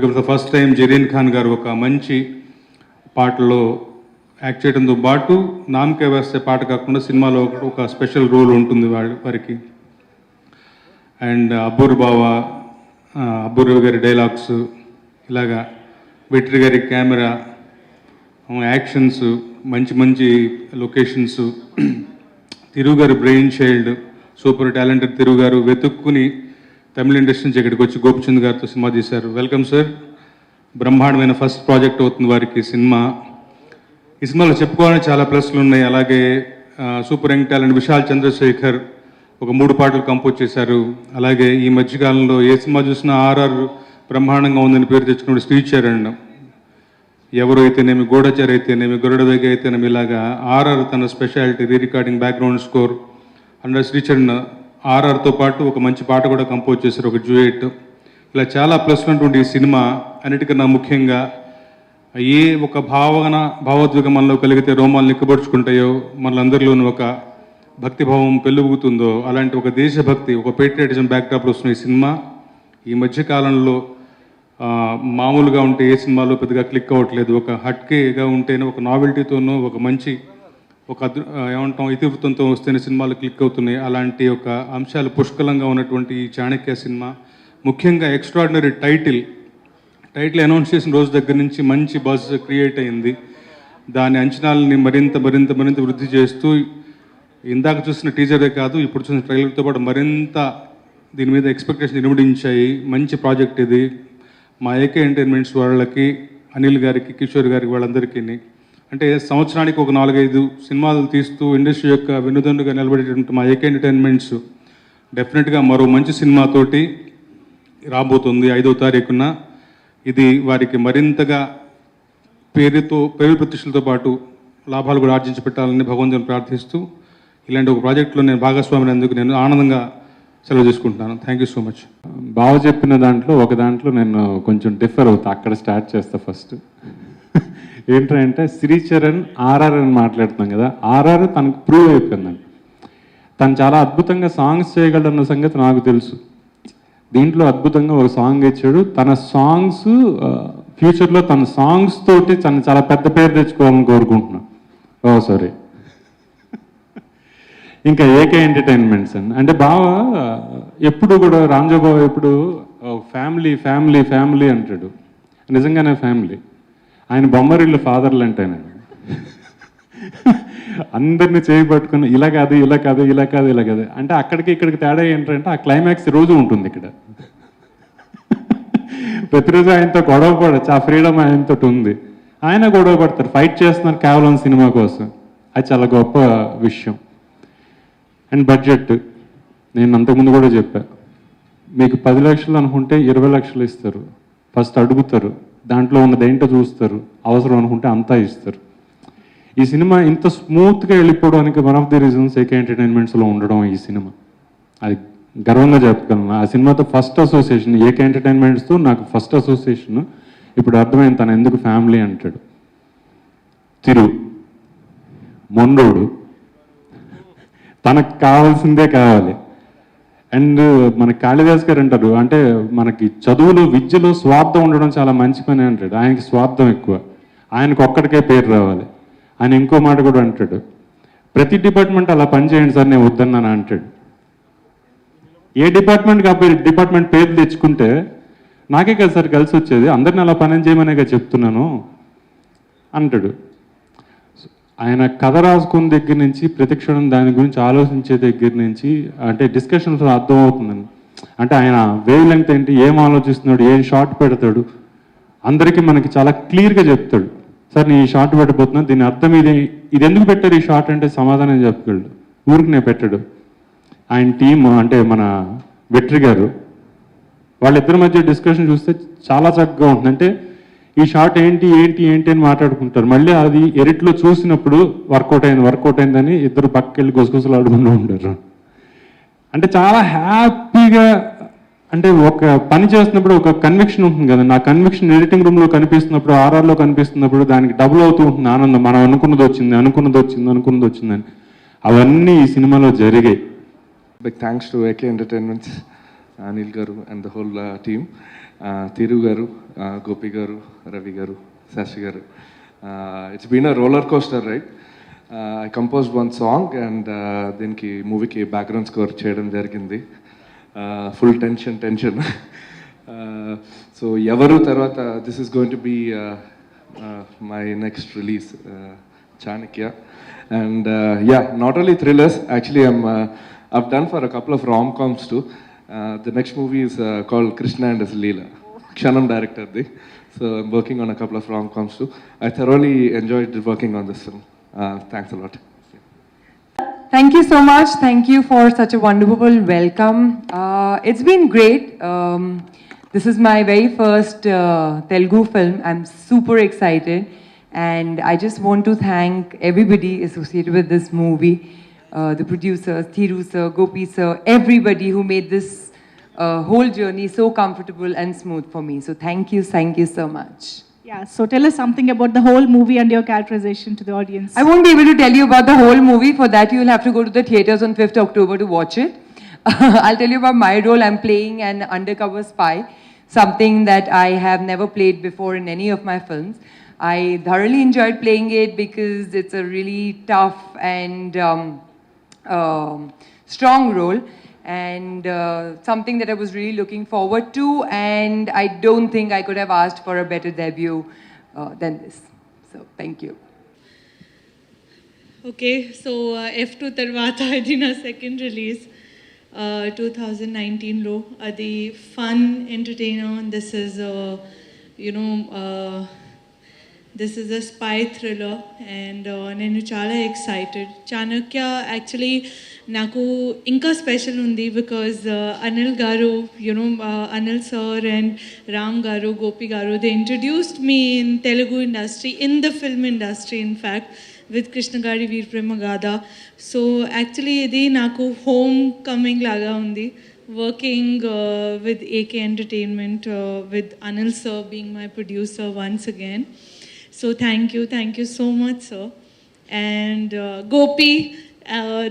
Because the first time Zareen Khan గారు ఒక మంచి పాటలో యాక్ట్ చేయడంతో పాటు నామకే వేస్తే పాట కాకుండా సినిమాలో ఒక స్పెషల్ రోల్ ఉంటుంది వారికి. అండ్ అబ్బూర్ బావా, అబ్బూర్ గారి డైలాగ్స్, ఇలాగా వెట్రి గారి కెమెరా, యాక్షన్స్, మంచి మంచి లొకేషన్స్, తిరుగు గారు బ్రెయిన్ చైల్డ్, సూపర్ టాలెంటెడ్ తిరుగు గారు వెతుక్కుని తమిళ ఇండస్ట్రీ నుంచి ఇక్కడికి వచ్చి గోపిచంద్ గారితో సినిమా తీశారు. Welcome sir. బ్రహ్మాండమైన ఫస్ట్ ప్రాజెక్ట్ అవుతుంది వారికి సినిమా. ఈ సినిమాలో చెప్పుకోవాలని చాలా ప్లస్లు ఉన్నాయి. అలాగే super young talent Vishal Chandrashekhar ఒక 3 పాటలు కంపోజ్ చేశారు. అలాగే ఈ మధ్యకాలంలో ఏ సినిమా చూసినా ఆర్ఆర్ బ్రహ్మాండంగా ఉందని పేరు తెచ్చుకున్నాడు శ్రీచరణ్. ఎవరు అయితేనేమి, గూఢచారి అయితేనేమి, గరుడవేగ అయితేనేమి, ఇలాగా ఆర్ఆర్ తన speciality re recording background score and Sricharan ఆర్ఆర్తో పాటు ఒక మంచి పాట కూడా కంపోజ్ చేశారు, ఒక డ్యూయెట్. ఇలా చాలా ప్లస్ ఉన్నటువంటి ఈ సినిమా అన్నిటికన్నా ముఖ్యంగా ఏ ఒక భావోద్వేగం మనలో కలిగితే రోమాలు నిక్కబడుచుకుంటాయో, మనలందరిలోనూ ఒక భక్తిభావం పెళ్ళుగుతుందో అలాంటి ఒక దేశభక్తి, ఒక పేట్రియాటిజం బ్యాక్డ్రాప్లో వస్తున్న ఈ సినిమా ఈ మధ్యకాలంలో మామూలుగా ఉంటే ఏ సినిమాలో పెద్దగా క్లిక్ అవ్వట్లేదు. ఒక హట్కేగా ఉంటేనే, ఒక నావెల్టీతోనూ, ఒక మంచి ఏమంటాం ఇతివృత్తంతో వస్తేనే సినిమాలు క్లిక్ అవుతున్నాయి. అలాంటి ఒక అంశాలు పుష్కలంగా ఉన్నటువంటి ఈ చాణక్య సినిమా, ముఖ్యంగా ఎక్స్ట్రాడినరీ టైటిల్ అనౌన్స్ చేసిన రోజు దగ్గర నుంచి మంచి బజ్ క్రియేట్ అయింది. దాని అంచనాలని మరింత మరింత మరింత వృద్ధి చేస్తూ ఇందాక చూసిన టీజరే కాదు, ఇప్పుడు చూసిన ట్రైలర్తో పాటు మరింత దీని మీద ఎక్స్పెక్టేషన్ ఇనుమడించాయి. మంచి ప్రాజెక్ట్ ఇది. మా ఏకే ఎంటర్టైన్మెంట్స్ వాళ్ళకి, అనిల్ గారికి, కిషోర్ గారికి, వాళ్ళందరికీ అంటే సంవత్సరానికి ఒక 4-5 సినిమాలు తీస్తూ ఇండస్ట్రీ యొక్క వెన్నుదన్నుగా నిలబడేటువంటి మా ఏకే ఎంటర్టైన్మెంట్స్ డెఫినెట్గా మరో మంచి సినిమాతోటి రాబోతుంది 5వ తారీఖున. ఇది వారికి మరింతగా పేరు ప్రతిష్టలతో పాటు లాభాలు కూడా ఆర్జించి పెట్టాలని భగవంతుని ప్రార్థిస్తూ ఇలాంటి ఒక ప్రాజెక్టులో నేను భాగస్వామినందుకు నేను ఆనందంగా సెలవు తీసుకుంటున్నాను. Thank you so much. బాగా చెప్పిన దాంట్లో ఒక దాంట్లో నేను కొంచెం డిఫర్ అవుతా, అక్కడ స్టార్ట్ చేస్తా. ఫస్ట్ ఏంటంటే శ్రీచరణ్ ఆర్ఆర్ అని మాట్లాడుతున్నాం కదా, ఆర్ఆర్ తనకు ప్రూవ్ అయిపోయిందండి. తను చాలా అద్భుతంగా సాంగ్స్ చేయగలడన్న సంగతి నాకు తెలుసు. దీంట్లో అద్భుతంగా ఒక సాంగ్ ఇచ్చాడు. తన సాంగ్స్ ఫ్యూచర్లో తన సాంగ్స్ తోటి తను చాలా పెద్ద పేరు తెచ్చుకోవాలని కోరుకుంటున్నాను. సారీ, ఇంకా ఏకే ఎంటర్టైన్మెంట్స్ అంటే బాగా ఎప్పుడు కూడా రాంజోబాబు ఎప్పుడు ఫ్యామిలీ ఫ్యామిలీ ఫ్యామిలీ అంటాడు. నిజంగానే ఫ్యామిలీ. ఆయన బొమ్మరిళ్ళు ఫాదర్లు అంటే అందరినీ చేయబట్టుకుని ఇలా కాదు ఇలా కాదు ఇలా కాదు ఇలా కాదు అంటే అక్కడికి ఇక్కడికి తేడా ఏంటంటే ఆ క్లైమాక్స్ రోజు ఉంటుంది ఇక్కడ. ప్రతిరోజు ఆయనతో గొడవ పడచ్చు, ఆ ఫ్రీడమ్ ఆయనతో ఉంది. ఆయన గొడవ పడతారు, ఫైట్ చేస్తున్నారు కేవలం సినిమా కోసం. అది చాలా గొప్ప విషయం. అండ్ బడ్జెట్ నేను అంతకుముందు కూడా చెప్పా, మీకు 10 లక్షలు అనుకుంటే 20 లక్షలు ఇస్తారు. ఫస్ట్ అడుగుతారు, దాంట్లో ఉన్నది ఏంటో చూస్తారు, అవసరం అనుకుంటే అంతా ఇస్తారు. ఈ సినిమా ఇంత స్మూత్గా వెళ్ళిపోవడానికి one of the reasons AK ఎంటర్టైన్మెంట్స్లో ఉండడం. ఈ సినిమా అది గర్వంగా చెప్పగలను. ఆ సినిమాతో ఫస్ట్ అసోసియేషన్ ఏకే ఎంటర్టైన్మెంట్స్తో నాకు ఫస్ట్ అసోసియేషన్. ఇప్పుడు అర్థమైంది తను ఎందుకు ఫ్యామిలీ అంటాడు. మొండోడు, తనకు కావాల్సిందే కావాలి. అండ్ మన కాళిదాస్ గారు అంటారు, అంటే మనకి చదువులో విద్యలో స్వార్థం ఉండడం చాలా మంచి పని అంటాడు. ఆయనకి స్వార్థం ఎక్కువ, ఆయనకు ఒక్కడికే పేరు రావాలి. ఆయన ఇంకో మాట కూడా అంటాడు, ప్రతి డిపార్ట్మెంట్ అలా పనిచేయండి సార్, నేను వద్దన్నాను అంటాడు. ఏ డిపార్ట్మెంట్కి ఆ డిపార్ట్మెంట్ పేరు తెచ్చుకుంటే నాకే కదా సార్ కలిసి వచ్చేది, అందరిని అలా పని చేయమనేగా చెప్తున్నాను అంటాడు. ఆయన కథ రాసుకున్న దగ్గర నుంచి ప్రతిక్షణం దాని గురించి ఆలోచించే దగ్గర నుంచి అంటే డిస్కషన్స్ అర్థమవుతుందండి. అంటే ఆయన వేవ్ లెంగ్త్ ఏంటి, ఏం ఆలోచిస్తున్నాడు, ఏం షార్ట్ పెడతాడు, అందరికీ మనకి చాలా క్లియర్గా చెప్తాడు. సార్ నేను ఈ షార్ట్ పెట్టబోతున్నాను, దీని అర్థం ఇది ఎందుకు పెట్టారు ఈ షార్ట్ అంటే సమాధానం చెప్పగలడు. ఊరికి నేను పెట్టాడు. ఆయన టీం అంటే మన వెట్రి గారు, వాళ్ళిద్దరి మధ్య డిస్కషన్ చూస్తే చాలా చక్కగా ఉంటుంది. అంటే ఈ షార్ట్ ఏంటి ఏంటి ఏంటి అని మాట్లాడుకుంటారు. మళ్ళీ అది ఎడిట్లో చూసినప్పుడు వర్కౌట్ అయిందని ఇద్దరు పక్కకెళ్ళి గుసగుసలు ఆడుకుంటూ ఉంటారు. అంటే చాలా హ్యాపీగా, అంటే ఒక పని చేస్తున్నప్పుడు ఒక కన్విక్షన్ ఉంటుంది కదా. నా కన్విక్షన్ ఎడిటింగ్ రూమ్లో కనిపిస్తున్నప్పుడు, ఆర్ఆర్లో కనిపిస్తున్నప్పుడు దానికి డబుల్ అవుతూ ఉంటుంది ఆనందం. మనం అనుకున్నది వచ్చిందని. అవన్నీ ఈ సినిమాలో జరిగాయి. Big thanks to AK Entertainments, Anil Garu and the whole team. Thiru garu, Gopi garu, Ravi garu, Sashi garu. It's been a roller coaster ride. I composed one song and దీనికి మూవీకి బ్యాక్గ్రౌండ్ స్కోర్ చేయడం జరిగింది. Full tension. So ఎవరు తర్వాత this is going to be my next release Chanakya. And not only thrillers, actually I've done for a couple of rom-coms too. The next movie is called Krishna and his Leela. Kshanam director the. So I'm working on a couple of rom-coms too. I thoroughly enjoyed working on this film. Thanks a lot. Thank you so much. Thank you for such a wonderful welcome. It's been great. This is my very first Telugu film. I'm super excited. And I just want to thank everybody associated with this movie, the producers, Thiru sir, Gopi sir, everybody who made this whole journey so comfortable and smooth for me. So thank you so much. Yeah, so tell us something about the whole movie and your characterization to the audience. I won't be able to tell you about the whole movie. For that, you'll have to go to the theaters on 5th October to watch it. I'll tell you about my role. I'm playing an undercover spy, something that I have never played before in any of my films. I thoroughly enjoyed playing it because it's a really tough and strong role, and something that I was really looking forward to, and I don't think I could have asked for a better debut than this. So thank you. Okay, so F2 tarvata idi na second release 2019 lo adi fun entertainer. This is this is a spy thriller, and నేను చాలా excited. Chanakya actually నాకు ఇంకా special ఉంది because Anil గారు Anil sir and Ram garu, Gopi garu, they introduced me in Telugu industry, in the film industry in fact, with Krishnagadi Veera Prema Gatha. So actually ఇది నాకు home coming లాగా ఉంది, working with AK Entertainment, with Anil sir being my producer once again. So thank you so much, sir. And Gopi,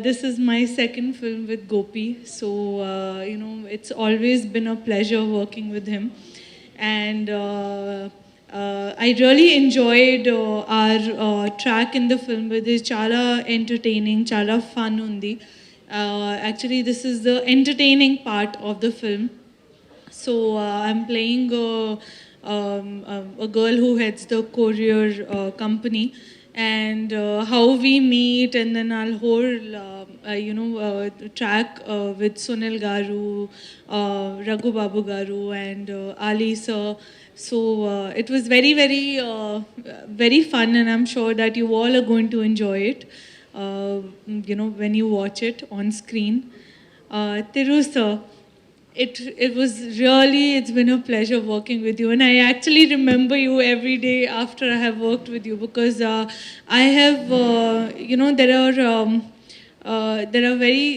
this is my second film with Gopi. So, it's always been a pleasure working with him. And I really enjoyed our track in the film, with it chala entertaining, chala fun undi. Actually, this is the entertaining part of the film. So I'm playing a girl who heads the courier company, and how we meet, and then our whole track with Sunil Garu, Raghu Babu Garu, and Ali sir. So it was very very fun, and I'm sure that you all are going to enjoy it when you watch it on screen. Thiru sir, it's been a pleasure working with you, and I actually remember you every day after I have worked with you, because I have there are very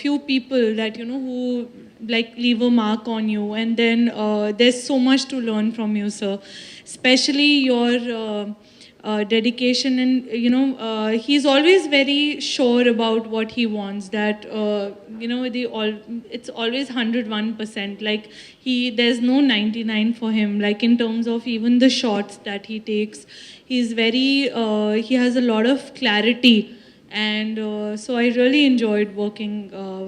few people that who leave a mark on you, and then there's so much to learn from you, sir, especially your dedication, and he's always very sure about what he wants, that it's always 101%, there's no 99 for him, in terms of even the shots that he takes. He's very he has a lot of clarity, and so I really enjoyed working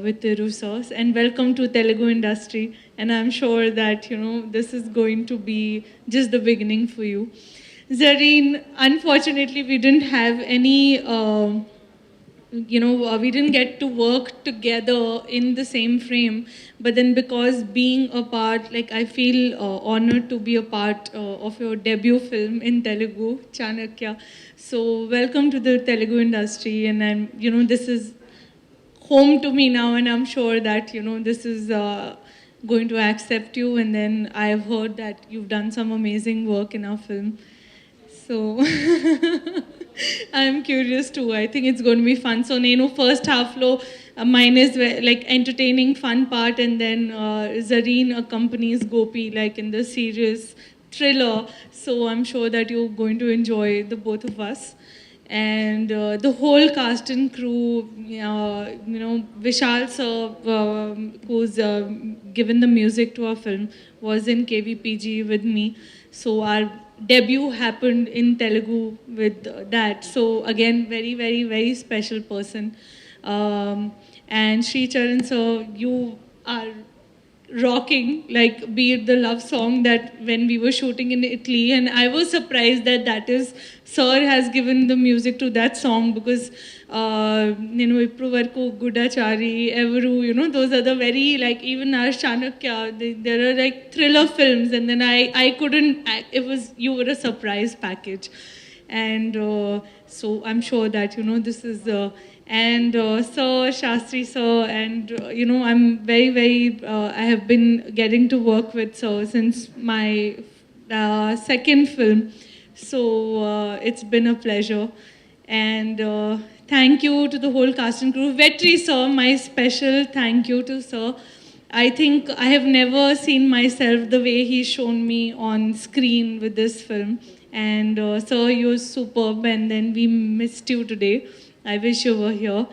with Thiru sir, and welcome to Telugu industry, and I'm sure that this is going to be just the beginning for you. Zareen, unfortunately, we didn't have any, we didn't get to work together in the same frame. But then, because being a part, I feel honored to be a part of your debut film in Telugu, Chanakya. So, welcome to the Telugu industry, and this is home to me now, and I'm sure that this is going to accept you. And then I've heard that you've done some amazing work in our film. So I'm curious too. I think it's going to be fun. So first half lo mine is entertaining fun part, and then Zareen accompanies Gopi in the serious thriller. So I'm sure that you're going to enjoy the both of us. and the whole cast and crew, Vishal sir, who's given the music to our film, was in KVPG with me. So our debut happened in Telugu with that. So again, very, very, very special person. And Sri Charan sir, you are rocking, like be it the love song that when we were shooting in Italy, and I was surprised that is sir has given the music to that song, because Ipru Varku, Gudachari, Everu, those are the very, like, even our Chanakya, there are like thriller films, and then I couldn't, you were a surprise package. And so I'm sure that, this is and Sir, Shastri sir, and I'm very, very, I have been getting to work with sir since my second film. So it's been a pleasure. And thank you to the whole cast and crew. Vetri sir, my special thank you to sir. I think I have never seen myself the way he's shown me on screen with this film. And sir, you're superb, and then we missed you today. I wish you were here.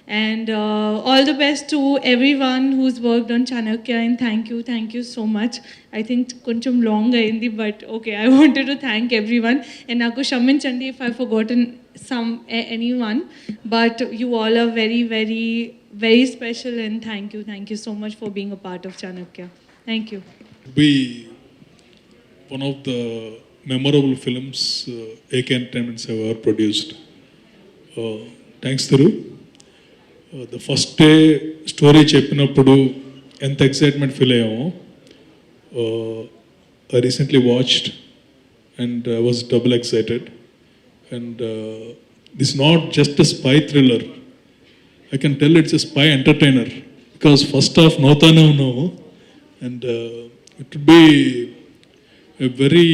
And all the best to everyone who's worked on Chanakya, and thank you so much. I think koncham long ayindi, but okay, I wanted to thank everyone. And naku kshaminchandi if I've forgotten anyone, but you all are very, very, very special, and thank you so much for being a part of Chanakya. Thank you. Be one of the memorable films AK Entertainments have ever produced. Thanks, Thiru. The first day story చెప్పినప్పుడు ఎంత excitement feel అయ్యామో, I recently watched and I was double excited. And this is not just a spy thriller. I can tell it's a spy entertainer, because first half Nautane Unnavu, and it would be a very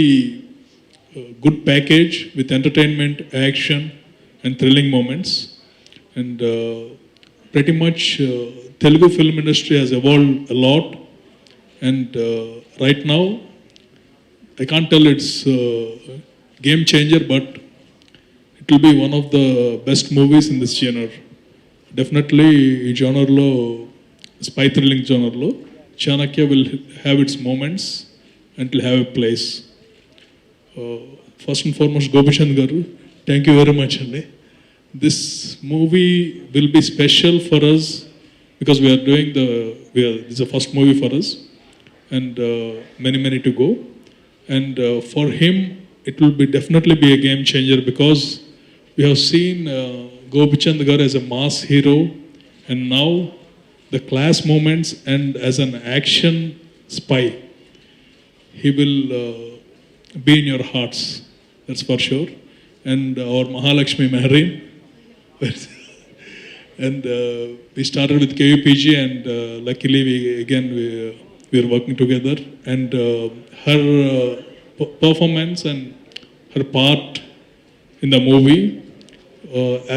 good package with entertainment, action, and thrilling moments. And pretty much Telugu film industry has evolved a lot, and right now I can't tell it's game changer, but it will be one of the best movies in this genre. Definitely ఈ genre spy thrilling genre, Chanakya will have its moments and will have a place. First and foremost, Gopichandh garu, thank you very much andi. This movie will be special for us because we are doing this is the first movie for us, and many to go. And for him, it will be definitely be a game changer, because we have seen Gopichandh garu as a mass hero, and now the class moments, and as an action spy, he will be in your hearts, that's for sure. And our Mahalakshmi Mehreen, and we started with KUPG, and luckily we are working together, and her performance and her part in the movie,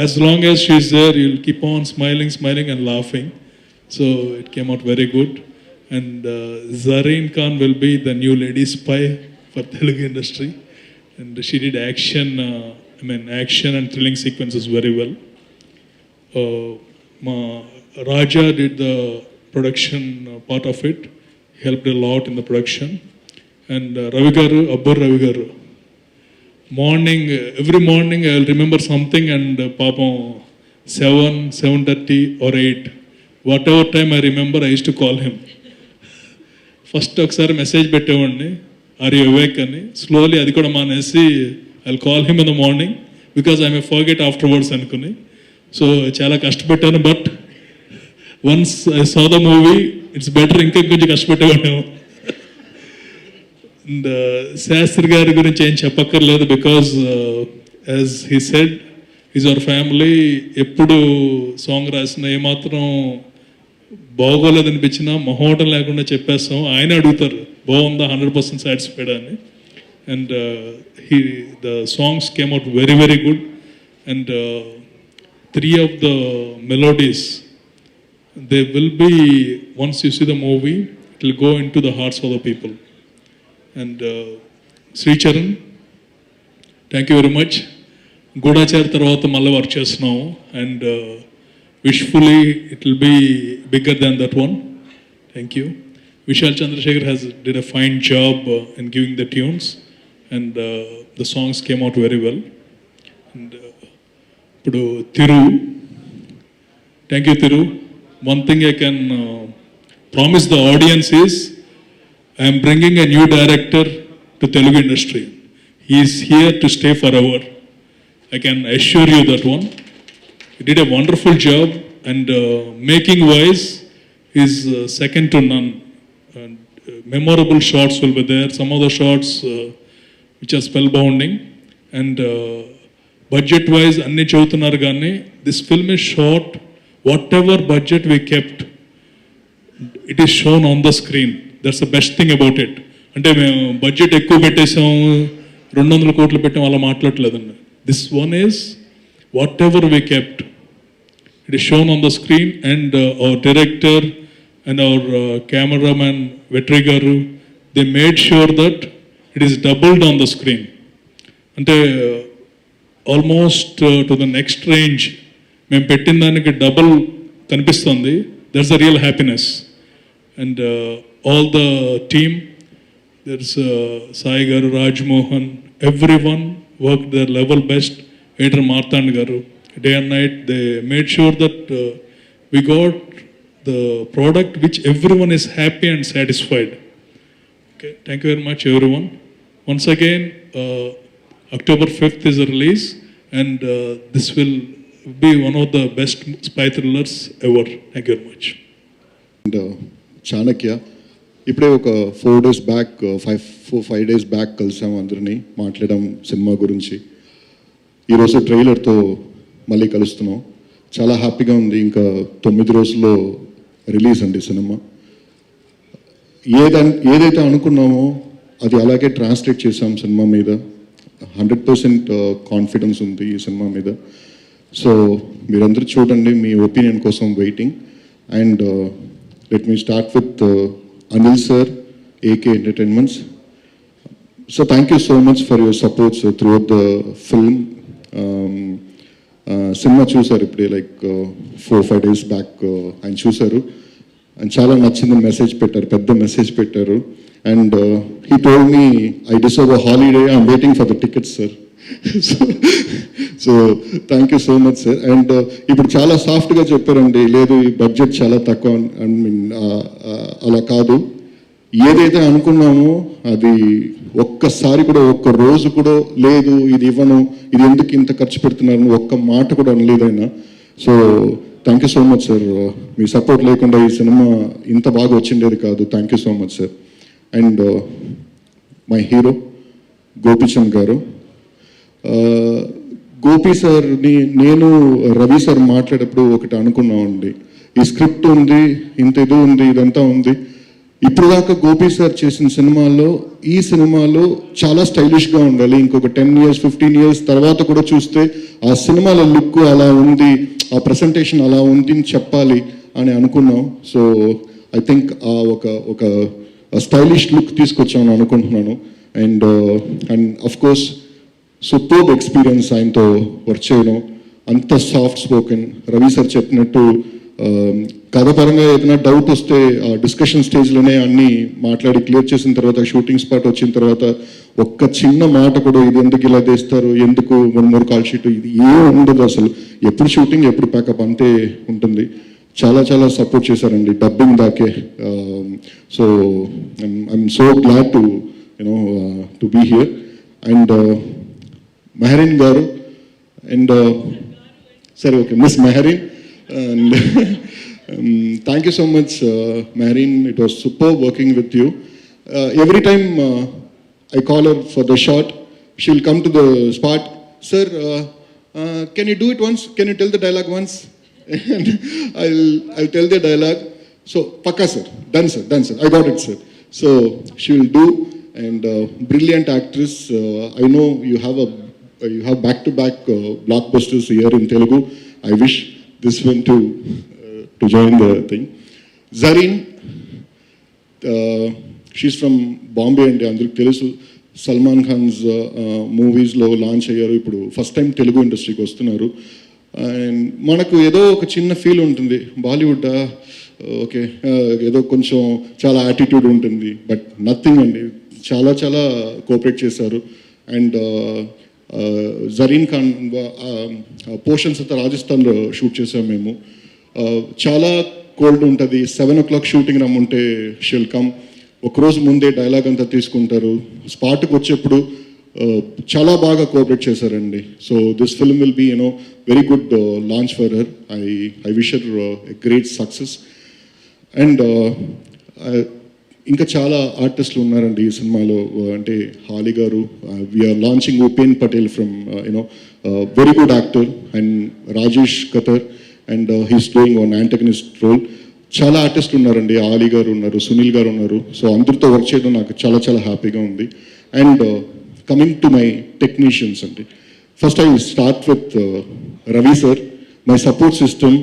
as long as she's there, you'll keep on smiling and laughing. So it came out very good. And Zareen Khan will be the new lady spy for Telugu industry, and she did action and thrilling sequences very well. Raja did the production part of it. He helped a lot in the production. And Ravi garu, Abbur Ravi garu, every morning I will remember something, and papam 7:30 or 8, whatever time I remember, I used to call him. First ఒకసారి message పెట్టేవాడిని, are you awake అని. Slowly అది కూడా మానేసి I will call him in the morning, because I may forget afterwards అనుకుని. So చాలా కష్టపెట్టాను, but once I saw the movie it's better, ఇంకా కొంచెం కష్టపెట్టేవాడిని. అండ్ శాస్త్రి గారి గురించి ఏం చెప్పక్కర్లేదు, because as he said, is our family. ఎప్పుడు సాంగ్ రాసిన ఏమాత్రం బాగోలేదు అనిపించినా మొహోటం లేకుండా చెప్పేస్తాం. ఆయన అడుగుతారు బాగుందా, 100% సాటిస్ఫైడ్ అని. And the songs came out very very good. And 3 of the melodies, they will be, once you see the movie, it will go into the hearts of the people. And Sri Charan, thank you very much. Goodachari తర్వాత మళ్ళీ work చేస్తున్నాము and wishfully it will be bigger than that one. Thank you. Vishal Chandrasekhar did a fine job in giving the tunes, and the songs came out very well. And ఇప్పుడు Thiru, thank you Thiru. One thing I can promise the audience is I am bringing a new director to Telugu industry. He is here to stay forever. I can assure you that one. He did a wonderful job, and making wise is second to none. And memorable shots will be there. Some of the shots which are spellbounding, and budget wise anni chevtunnaru gaani this film is shot whatever budget we kept, it is shown on the screen. That's the best thing about it. అంటే మేము budget ఎక్కువ పెట్టేసాం 200 కోట్లు పెట్టాం అలా మాట్లాడలేదండి. This one is whatever we kept, it is shown on the screen. And our director and our cameraman Vetri Garu, they made sure that it is doubled on the screen. Ante almost to the next range mem pettin daniki double kanipistundi. That's the real happiness. And all the team, there's Sai Garu, Raj Mohan, everyone worked their level best. Editor Martand Garu, day and night they made sure that we got the product which everyone is happy and satisfied. Okay, thank you very much everyone. Once again, October 5th is the release, and this will be one of the best spy thrillers ever. Thank you very much. And Chanakya ఇప్పుడే ఒక 4 days back 5 days back కలిసాం, అందరినీ మాట్లాడడం cinema గురించి. ఈరోజు ట్రైలర్తో మళ్ళీ కలుస్తున్నాం. చాలా హ్యాపీగా ఉంది. ఇంకా 9 రోజుల్లో రిలీజ్ అండి సినిమా. ఏదైతే అనుకున్నామో అది అలాగే ట్రాన్స్లేట్ చేసాం సినిమా మీద. 100% కాన్ఫిడెన్స్ ఉంది ఈ సినిమా మీద. సో మీరందరూ చూడండి, మీ ఒపీనియన్ కోసం waiting. And let me start with Anil sir, AK entertainments. So thank you so much for your supports through out the film. Cinema చూసారు ఇప్పుడే, లైక్ 4-5 days బ్యాక్ ఆయన చూశారు. అండ్ చాలా నచ్చింది మెసేజ్ పెట్టారు, పెద్ద మెసేజ్ పెట్టారు. And he told me I deserve a holiday, I'm waiting for the tickets sir. So thank you so much sir. And ఇప్పుడు చాలా సాఫ్ట్గా చెప్పారండి, లేదు ఈ బడ్జెట్ చాలా తక్కువ, ఐ మీన్ అలా కాదు. ఏదైతే అనుకున్నామో అది ఒక్కసారి కూడా, ఒక్క రోజు కూడా లేదు ఇది ఇవ్వను, ఇది ఎందుకు ఇంత ఖర్చు పెడుతున్నారని ఒక్క మాట కూడా అనలేదు ఆయన. So thank you so much sir. Me support లేకుండా ఈ సినిమా ఇంత బాగా వచ్చిండేది కాదు. Thank you so much sir. And my hero Gopichand గారు, గోపి సార్ని నేను రవి సార్ మాట్లాడేటప్పుడు ఒకటి అనుకున్నామండి, ఈ స్క్రిప్ట్ ఉంది, ఇంత ఇది ఉంది, ఇదంతా ఉంది. ఇప్పుడు దాకా గోపి సార్ చేసిన సినిమాల్లో ఈ సినిమాలో చాలా స్టైలిష్గా ఉండాలి. ఇంకొక 10 years 15 years తర్వాత కూడా చూస్తే ఆ సినిమాల లుక్ అలా ఉంది, ఆ ప్రజెంటేషన్ అలా ఉంది అని చెప్పాలి అని అనుకున్నాం. సో ఐ థింక్ ఒక స్టైలిష్ లుక్ తీసుకొచ్చామని అనుకుంటున్నాను. And of course superb experience ఆయనతో వర్క్ చేయడం. అంత సాఫ్ట్ స్పోకెన్. రవి సార్ చెప్పినట్టు కథ పరంగా ఏదైనా డౌట్ వస్తే ఆ డిస్కషన్ స్టేజ్లోనే అన్నీ మాట్లాడి క్లియర్ చేసిన తర్వాత, షూటింగ్ స్పాట్ వచ్చిన తర్వాత ఒక్క చిన్న మాట కూడా ఇది ఎందుకు ఇలా తీస్తారు, ఎందుకు 1 more కాల్ షీట్, ఇది ఏం ఉండదు అసలు. ఎప్పుడు షూటింగ్ ఎప్పుడు ప్యాకప్ అంతే ఉంటుంది. చాలా చాలా సపోర్ట్ చేశారండి డబ్బింగ్ దాకే. So I'm so glad to to be here. And Mehreen garu, and సరే okay miss Mehreen, and thank you so much Mehreen, it was super working with you. Every time I call her for the shot, she will come to the spot, sir can you do it once, can you tell the dialogue once? And I'll tell the dialogue. So pakka sir, done sir, I got it sir. So she will do. And brilliant actress. I know you have back to back blockbusters here in Telugu. I wish this one to join the thing. Zareen, she's from Bombay and Andhra Telugu. Salman Khan's మూవీస్లో launch అయ్యారు, ఇప్పుడు first time Telugu ఇండస్ట్రీకి వస్తున్నారు. And మనకు ఏదో ఒక చిన్న feel ఉంటుంది, బాలీవుడ్ ఓకే ఏదో కొంచెం చాలా యాటిట్యూడ్ ఉంటుంది, బట్ నథింగ్ అండి, చాలా చాలా కోఆపరేట్ చేశారు. అండ్ జరీన్ ఖాన్ పోర్షన్స్ అంతా రాజస్థాన్లో షూట్ చేసాం మేము. చాలా కోల్డ్ ఉంటుంది, 7 o'clock షూటింగ్ రమ్ముంటే షిల్ కమ్, ఒకరోజు ముందే డైలాగ్ అంతా తీసుకుంటారు, స్పాట్కి వచ్చేప్పుడు చాలా బాగా కోఆపరేట్ చేశారండి. So this film will be very good launch for her. I wish her a great success. And ఇంకా చాలా ఆర్టిస్టులు ఉన్నారండి ఈ సినిమాలో, అంటే Hali garu, we're launching Upen Patel from very good actor, and Rajesh Katar, and he's doing one antagonist role. చాలా ఆర్టిస్టులు ఉన్నారండి, ఆలీ గారు ఉన్నారు, సునీల్ గారు ఉన్నారు. సో అందరితో వర్క్ చేయడం నాకు చాలా చాలా హ్యాపీగా ఉంది. And coming to my technicians అండి, first I will start with Ravi sir, my support system.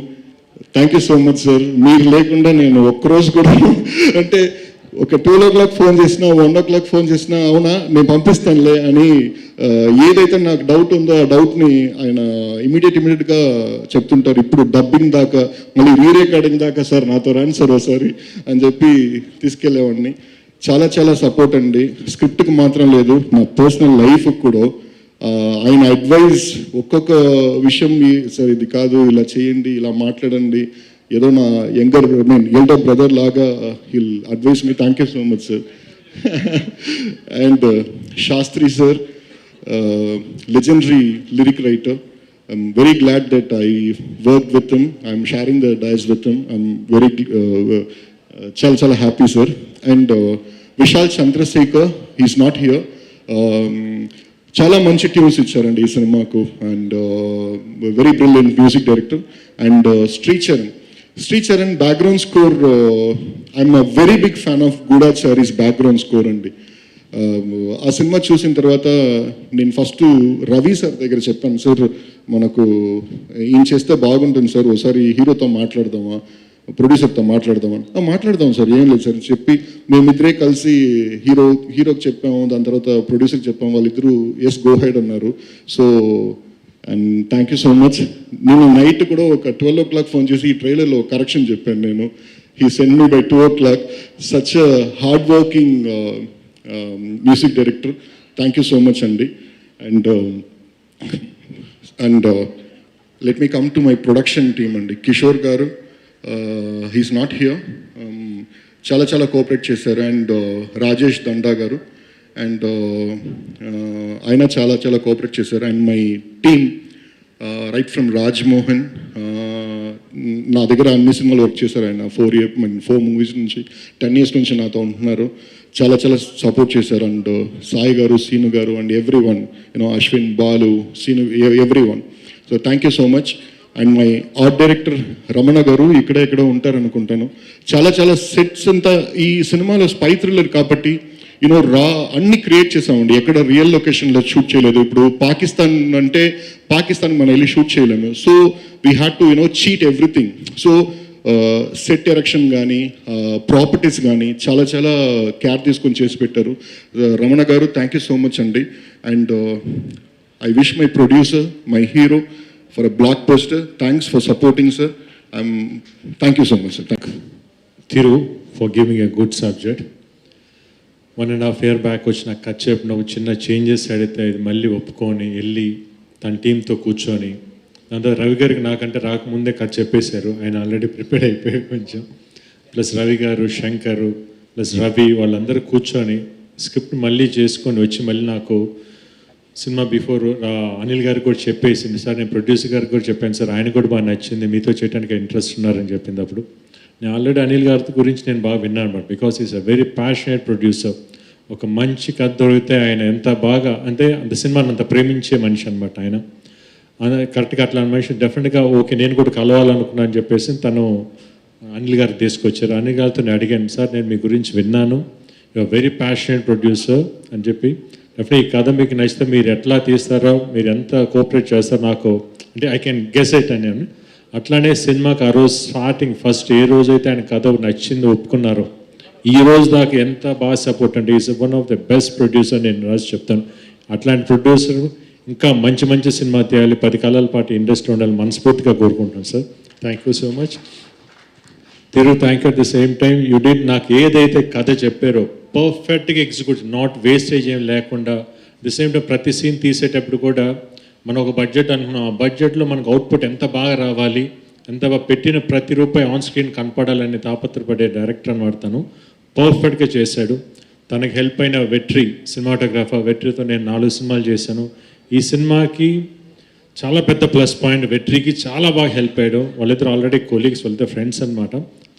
Thank you so much sir. మీరు లేకుండా నేను ఒక్కరోజు కూడా అంటే ఒక 12 o'clock ఫోన్ చేసినా, 1 o'clock ఫోన్ చేసినా, అవునా నేను పంపిస్తానులే అని ఏదైతే నాకు డౌట్ ఉందో ఆ డౌట్ని ఆయన ఇమీడియట్గా చెప్తుంటారు. ఇప్పుడు డబ్బింగ్ దాకా, మళ్ళీ రీరికార్డింగ్ దాకా సార్ నాతో రండి సార్ ఒకసారి అని చెప్పి తీసుకెళ్ళేవాడిని. చాలా చాలా సపోర్ట్ అండి, స్క్రిప్ట్కి మాత్రం లేదు, నా పర్సనల్ లైఫ్కి కూడా. ఆయన అడ్వైజ్ ఒక్కొక్క విషయం, సార్ ఇది కాదు, ఇలా చేయండి, ఇలా మాట్లాడండి, ఏదో నా ఎల్డర్ బ్రదర్ లాగా హిల్ advice me. Thank you so much sir. And Shastri sir, legendary lyric writer. I'm very glad that I worked with him. I'm sharing the dice with him. I'm very chala happy, sir. And Vishal Chandrasekhar, he's not here. Chala manchi tunes ichcharandi ee cinemaku, and very brilliant music director. And Sri Charan background score, I'm a very big fan of Gudachari's background score andi. ఆ cinema చూసిన తర్వాత నేను first Ravi sir దగ్గర చెప్పాను, sir మనకు ఈయన చేస్తే బాగుంటుంది సార్, ఒకసారి హీరోతో మాట్లాడదామా, ప్రొడ్యూసర్తో మాట్లాడదామా. మాట్లాడదాం సార్, ఏం లేదు సార్ చెప్పి మేమిద్దరే కలిసి హీరోకి చెప్పాము, దాని తర్వాత ప్రొడ్యూసర్కి చెప్పాము, వాళ్ళిద్దరూ ఎస్ గో హెడ్ అన్నారు. So and thank you so much. నేను నైట్ కూడా ఒక 12 o'clock ఫోన్ చేసి ఈ ట్రైలర్లో కరెక్షన్ చెప్పాను నేను. He send me by 2 o'clock. Such hard working music director. Thank you so much అండి. And let me come to my production team అండి. కిషోర్ గారు, హీస్ నాట్ హియర్, చాలా చాలా కోఆపరేట్ చేశారు. అండ్ రాజేష్ దండా గారు, అండ్ ఆయన చాలా చాలా కోఆపరేట్ చేశారు. And my team right from Rajmohan, నా దగ్గర అన్ని సినిమాలు వర్క్ చేశారు ఆయన. 4 movies నుంచి 10 years నుంచి నాతో ఉంటున్నారు, చాలా చాలా సపోర్ట్ చేశారు. And Sai garu, Seenu garu, and everyone, Ashwin, Balu, Seenu, everyone. So thank you so much. And my art director Ramana garu ఇక్కడ ఉంటారనుకుంటాను. చాలా చాలా సెట్స్ అంతా ఈ సినిమాలో స్పై థ్రిల్లర్ కాబట్టి రా అన్ని క్రియేట్ చేసామండి, ఎక్కడ రియల్ లొకేషన్లో షూట్ చేయలేదు. ఇప్పుడు పాకిస్తాన్ అంటే పాకిస్తాన్ మనం వెళ్ళి షూట్ చేయలేము. So we had to cheat everything. So set erection కానీ ప్రాపర్టీస్ కానీ చాలా చాలా కేర్ తీసుకొని చేసి పెట్టారు. రమణ గారు, థ్యాంక్ యూ సో మచ్ అండి. And I wish my producer, my hero for a block buster. Thanks for supporting sir. Thank you so much sir. Thank you Thiru for giving a good subject. 1.5 year back వచ్చి నాకు కథ చెప్పిన చిన్న changes అడిగితే ఇది మళ్ళీ ఒప్పుకొని వెళ్ళి తన టీంతో కూర్చొని, దాంతో రవి గారికి నాకంటే రాకముందే కథ చెప్పేశారు, ఆయన ఆల్రెడీ ప్రిపేర్ అయిపోయారు కొంచెం. ప్లస్ రవి గారు, శంకరు, ప్లస్ రవి వాళ్ళందరూ కూర్చొని స్క్రిప్ట్ మళ్ళీ చేసుకొని వచ్చి మళ్ళీ నాకు సినిమా బిఫోర్ అనిల్ గారికి కూడా చెప్పేసింది, సార్ నేను ప్రొడ్యూసర్ గారికి కూడా చెప్పాను సార్, ఆయన కూడా బాగా నచ్చింది, మీతో చేయడానికి ఇంట్రెస్ట్ ఉన్నారని చెప్పింది. అప్పుడు నేను ఆల్రెడీ అనిల్ గారి గురించి నేను బాగా విన్నాను అనమాట, because is a very passionate producer. ఒక మంచి కథ దొరికితే ఆయన ఎంత బాగా అంటే అంత సినిమాని అంత ప్రేమించే మనిషి అనమాట ఆయన. కరెక్ట్గా అట్లాంటి మనిషి డెఫినెట్గా ఓకే నేను కూడా కలవాలనుకున్నాను అని చెప్పేసి తను అనిల్ గారికి తీసుకొచ్చారు. అనిల్ గారితో నేను అడిగాను, సార్ నేను మీ గురించి విన్నాను, యూఆర్ వెరీ ప్యాషనేట్ ప్రొడ్యూసర్ అని చెప్పి, డెఫినెట్ ఈ కథ మీకు నచ్చితే మీరు ఎట్లా తీస్తారో, మీరు ఎంత కోఆపరేట్ చేస్తారో నాకు అంటే ఐ కెన్ గెస్ ఇట్ అని. అట్లానే సినిమాకి ఆ రోజు స్టార్టింగ్ ఫస్ట్ ఏ రోజైతే ఆయన కథ నచ్చిందో ఒప్పుకున్నారో ఈ రోజు దాకా ఎంత బాగా సపోర్ట్ అంటే is one of the best producer నేను రాజు చెప్తాను. అట్లాంటి ప్రొడ్యూసర్ ఇంకా మంచి మంచి సినిమా తీయాలి, 10 కాలాల పాటు ఇండస్ట్రీ ఉండాలి మనస్ఫూర్తిగా కోరుకుంటాను sir. Thank you so much. Thiru, thank you. At the same time you did నాకు ఏదైతే కథ చెప్పారో పర్ఫెక్ట్గా ఎగ్జిక్యూట్, నాట్ వేస్టేజ్ ఏం లేకుండా. ది సేమ్ టైం ప్రతి సీన్ తీసేటప్పుడు కూడా మనం ఒక బడ్జెట్ అనుకున్నాం, ఆ బడ్జెట్లో మనకు అవుట్పుట్ ఎంత బాగా రావాలి, ఎంత పెట్టిన ప్రతి రూపాయి ఆన్ స్క్రీన్ కనపడాలని తాపత్రపడే డైరెక్టర్ అని వాడతాను. పర్ఫెక్ట్గా చేశాడు. తనకి హెల్ప్ అయిన వెట్రి సినిమాటోగ్రాఫర్, వెట్రితో నేను 4 సినిమాలు చేశాను. ఈ సినిమాకి చాలా పెద్ద ప్లస్ పాయింట్, వెట్రికి చాలా బాగా హెల్ప్ అయ్యాడు. వాళ్ళిద్దరు ఆల్రెడీ కొలీగ్స్, వాళ్ళిద్దరు ఫ్రెండ్స్ అనమాట.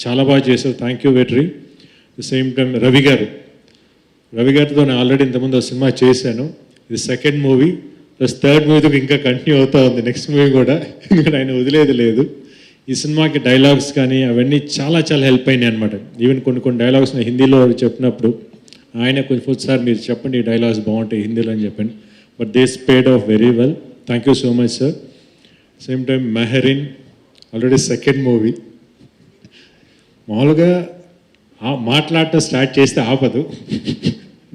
చాలా బాగా చేశారు. Thank you Vetri. The same time Ravi గారితో నేను ఆల్రెడీ ఇంతకుముందు ఒక సినిమా చేశాను. ఇది సెకండ్ మూవీ ప్లస్ థర్డ్ మూవీతో ఇంకా కంటిన్యూ అవుతూ ఉంది నెక్స్ట్ మూవీ కూడా, ఎందుకంటే ఆయన వదిలేదు లేదు. ఈ సినిమాకి డైలాగ్స్ కానీ అవన్నీ చాలా చాలా హెల్ప్ అయినాయి అనమాట. ఈవెన్ కొన్ని డైలాగ్స్ నేను హిందీలో చెప్పినప్పుడు ఆయన కొంచెం సార్ మీరు చెప్పండి ఈ డైలాగ్స్ బాగుంటాయి హిందీలో అని చెప్పండి. But they spade off very well. Thank you so much sir. Same time Mehreen already second movie. మామూలుగా మాట్లాడటం స్టార్ట్ చేస్తే ఆపదు.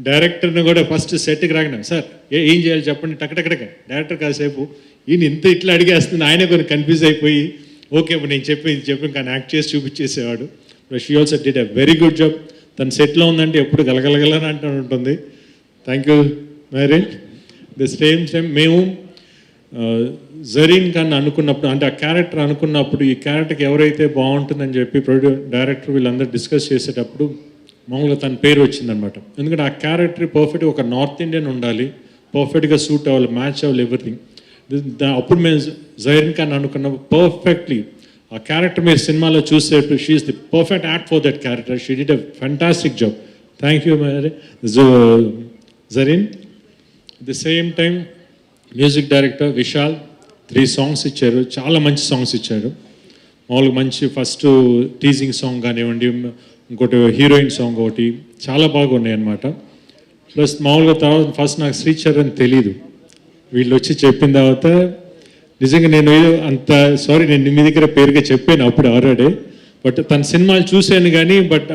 డైరెక్టర్ని కూడా ఫస్ట్ సెట్కి రాగినా సార్ ఏం చేయాలి చెప్పండి టకటకటక. డైరెక్టర్ కాసేపు ఈయన ఇంత ఇట్లా అడిగేస్తుంది, ఆయన కొన్ని కన్ఫ్యూజ్ అయిపోయి ఓకే ఇప్పుడు నేను చెప్పి కానీ యాక్ట్ చేసి చూపించేసేవాడు. She also did a very good job. తన సెట్లో ఉందంటే ఎప్పుడు గలగలగలని అంటూ ఉంటుంది. Thank you Mehreen. The same time మేము జరీన్ ఖాన్ అనుకున్నప్పుడు, అంటే ఆ క్యారెక్టర్ అనుకున్నప్పుడు ఈ క్యారెక్టర్కి ఎవరైతే బాగుంటుందని చెప్పి డైరెక్టర్ వీళ్ళందరూ డిస్కస్ చేసేటప్పుడు మామూలుగా తన పేరు వచ్చిందనమాట. ఎందుకంటే ఆ క్యారెక్టర్ పర్ఫెక్ట్గా ఒక నార్త్ ఇండియన్ ఉండాలి, పర్ఫెక్ట్గా సూట్ అవ్వాలి, మ్యాచ్ అవ్వాలి ఎవ్రీథింగ్. అప్పుడు మేము జరీన్ ఖాన్ అనుకున్నప్పుడు పర్ఫెక్ట్లీ ఆ క్యారెక్టర్ మీరు సినిమాలో చూసేటప్పుడు she is the perfect act for that character. She did a fantastic job. Thank you Zareen. The same time music director Vishal 3 songs ఇచ్చారు, చాలా మంచి సాంగ్స్ ఇచ్చారు. మామూలుగా మంచి ఫస్ట్ టీజింగ్ సాంగ్ కానివ్వండి, ఇంకోటి హీరోయిన్ సాంగ్ ఒకటి చాలా బాగున్నాయి అన్నమాట. ప్లస్ మామూలుగా తర్వాత ఫస్ట్ నాకు శ్రీచరణ్ తెలీదు, వీళ్ళు వచ్చి చెప్పిన తర్వాత నిజంగా నేను అంత సారీ నేను మీ దగ్గర పేరుగా చెప్పాను అప్పుడు ఆల్రెడీ, బట్ తన సినిమాలు చూశాను కానీ బట్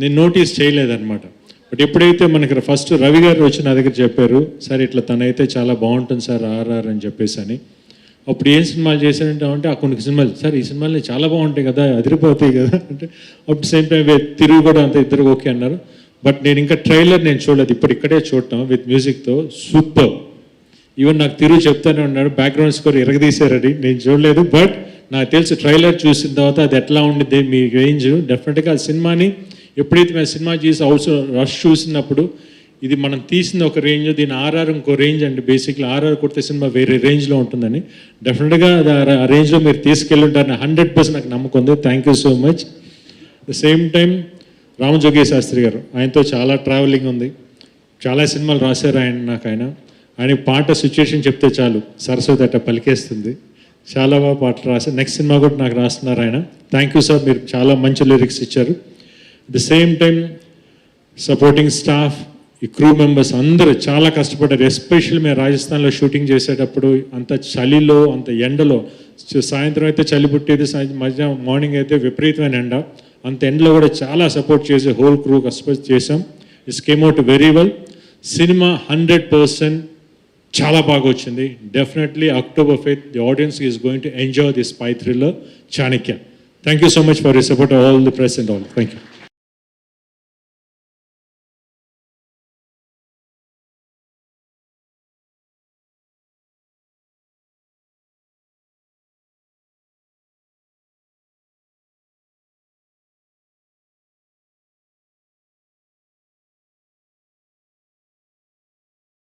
నేను నోటీస్ చేయలేదన్నమాట. బట్ ఎప్పుడైతే మనకి ఫస్ట్ రవి గారు వచ్చి నా దగ్గర చెప్పారు సార్ ఇట్లా తనైతే చాలా బాగుంటుంది సార్ ఆర్ఆర్ అని చెప్పేసి అని. అప్పుడు ఏం సినిమాలు చేశానంటే అంటే ఆ కొన్ని సినిమాలు సార్ ఈ సినిమాలు చాలా బాగుంటాయి కదా, అదిరిపోతాయి కదా అంటే అప్పుడు సేమ్ టైం తిరుగు కూడా అంత ఇద్దరు ఓకే అన్నారు. బట్ నేను ఇంకా ట్రైలర్ నేను చూడలేదు, ఇప్పుడు ఇక్కడే చూడటం విత్ మ్యూజిక్తో సూపర్. ఈవెన్ నాకు తిరుగు చెప్తానే ఉన్నాడు బ్యాక్గ్రౌండ్ స్కోర్ ఎరగదీశారని, నేను చూడలేదు బట్ నాకు తెలుసు ట్రైలర్ చూసిన తర్వాత అది ఎట్లా ఉండిద్ది మీ రేంజ్. డెఫినెట్గా ఆ సినిమాని ఎప్పుడైతే మేము సినిమా చేసి హౌస్ రష్ చూసినప్పుడు ఇది మనం తీసిన ఒక రేంజ్, దీని ఆర్ఆర్ ఇంకో రేంజ్ అండి. బేసిక్లీ ఆర్ఆర్ కొడితే సినిమా వేరే రేంజ్లో ఉంటుందని డెఫినెట్గా ఆ రేంజ్లో మీరు తీసుకెళ్ళుంటారని 100% నాకు నమ్మకం ఉంది. Thank you so much. The same time Ramajogi Sastry గారు, ఆయనతో చాలా ట్రావెలింగ్ ఉంది, చాలా సినిమాలు రాశారు ఆయన పాట సిచ్యుయేషన్ చెప్తే చాలు సరస్వతి అట్ట పలికేస్తుంది, చాలా బాగా పాటలు రాశారు. నెక్స్ట్ సినిమా కూడా నాకు రాస్తున్నారు ఆయన. థ్యాంక్ యూ సార్, మీరు చాలా మంచి లిరిక్స్ ఇచ్చారు. The same time supporting staff, ఈ క్రూ మెంబర్స్ అందరూ చాలా కష్టపడ్డారు. ఎస్పెషల్లీ మేము రాజస్థాన్లో షూటింగ్ చేసేటప్పుడు అంత చలిలో అంత ఎండలో, సాయంత్రం అయితే చలి పుట్టేది, మధ్యాహ్నం మార్నింగ్ అయితే విపరీతమైన ఎండ, అంత ఎండలో కూడా చాలా సపోర్ట్ చేసి హోల్ క్రూ కష్టపడి చేసాం. It's came out very well. Cinema 100% చాలా బాగా వచ్చింది. Definitely October 5th the audience is going to enjoy the spy thriller Chanakya. Thank you so much for your support all the press and all. Thank you.